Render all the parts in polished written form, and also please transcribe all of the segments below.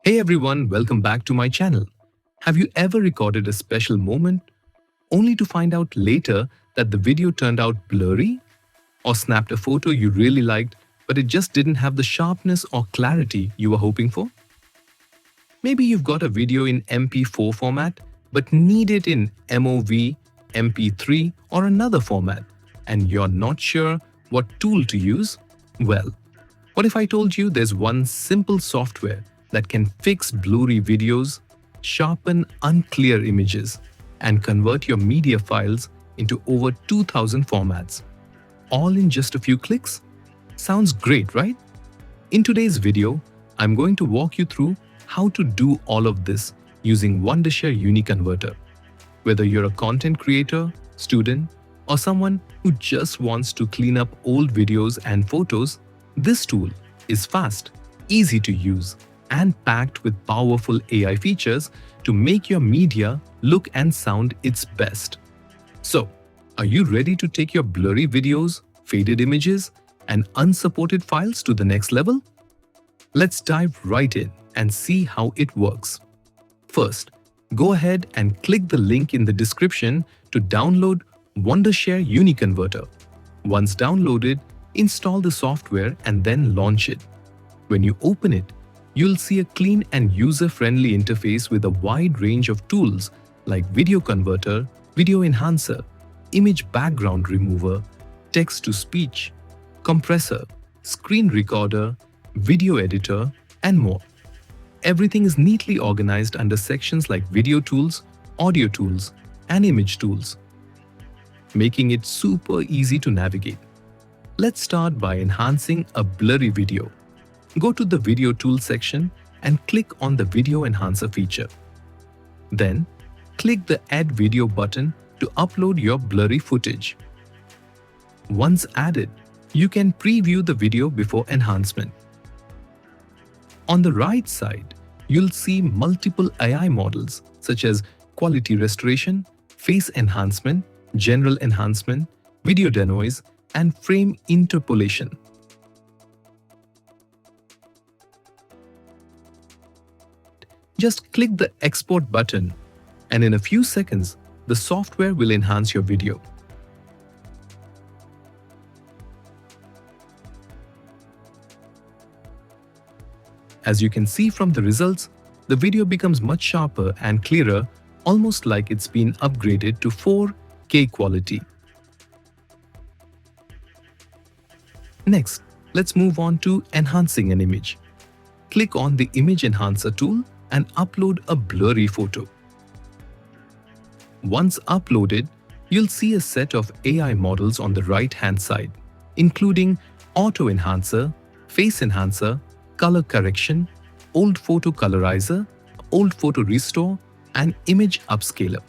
Hey everyone, welcome back to my channel. Have you ever recorded a special moment only to find out later that the video turned out blurry? Or snapped a photo you really liked but it just didn't have the sharpness or clarity you were hoping for? Maybe you've got a video in MP4 format but need it in MOV, MP3 or another format and you're not sure what tool to use? Well, what if I told you there's one simple software that can fix blurry videos, sharpen unclear images, and convert your media files into over 2000 formats, all in just a few clicks? Sounds great, right? In today's video, I'm going to walk you through how to do all of this using Wondershare UniConverter. Whether you're a content creator, student, or someone who just wants to clean up old videos and photos, this tool is fast, easy to use, and packed with powerful AI features to make your media look and sound its best. So, are you ready to take your blurry videos, faded images, and unsupported files to the next level? Let's dive right in and see how it works. First, go ahead and click the link in the description to download Wondershare UniConverter. Once downloaded, install the software and then launch it. When you open it, you'll see a clean and user-friendly interface with a wide range of tools like Video Converter, Video Enhancer, Image Background Remover, Text-to-Speech, Compressor, Screen Recorder, Video Editor, and more. Everything is neatly organized under sections like Video Tools, Audio Tools, and Image Tools, making it super easy to navigate. Let's start by enhancing a blurry video. Go to the Video Tools section and click on the Video Enhancer feature. Then, click the Add Video button to upload your blurry footage. Once added, you can preview the video before enhancement. On the right side, you'll see multiple AI models such as Quality Restoration, Face Enhancement, General Enhancement, Video Denoise, and Frame Interpolation. Just click the Export button, and in a few seconds, the software will enhance your video. As you can see from the results, the video becomes much sharper and clearer, almost like it's been upgraded to 4K quality. Next, let's move on to enhancing an image. Click on the Image Enhancer tool and upload a blurry photo. Once uploaded, you'll see a set of AI models on the right-hand side, including Auto Enhancer, Face Enhancer, Color Correction, Old Photo Colorizer, Old Photo Restore, and Image Upscaler.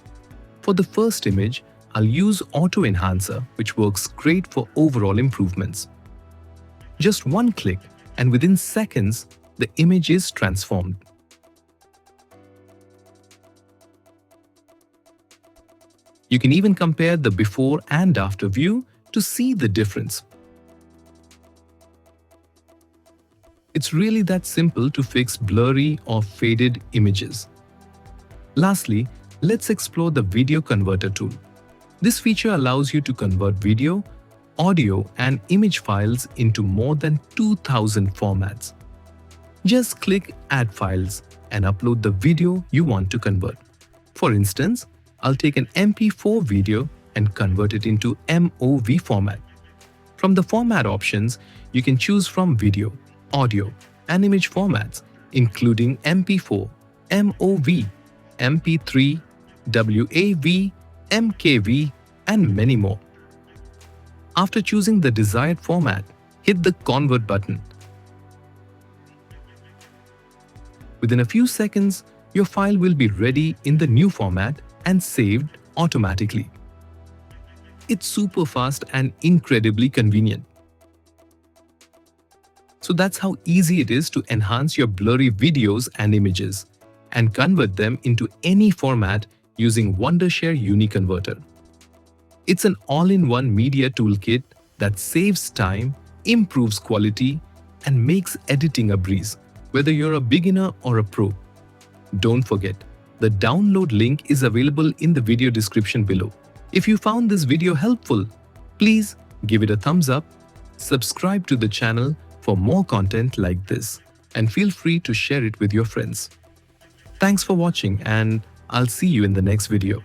For the first image, I'll use Auto Enhancer, which works great for overall improvements. Just one click, and within seconds, the image is transformed. You can even compare the before and after view to see the difference. It's really that simple to fix blurry or faded images. Lastly, let's explore the Video Converter tool. This feature allows you to convert video, audio, and image files into more than 2000 formats. Just click Add Files and upload the video you want to convert. For instance, I'll take an MP4 video and convert it into MOV format. From the format options, you can choose from video, audio, and image formats, including MP4, MOV, MP3, WAV, MKV, and many more. After choosing the desired format, hit the Convert button. Within a few seconds, your file will be ready in the new format and saved automatically. It's super fast and incredibly convenient. So that's how easy it is to enhance your blurry videos and images and convert them into any format using Wondershare UniConverter. It's an all-in-one media toolkit that saves time, improves quality, and makes editing a breeze, whether you're a beginner or a pro. Don't forget, the download link is available in the video description below. If you found this video helpful, please give it a thumbs up, subscribe to the channel for more content like this, and feel free to share it with your friends. Thanks for watching, and I'll see you in the next video.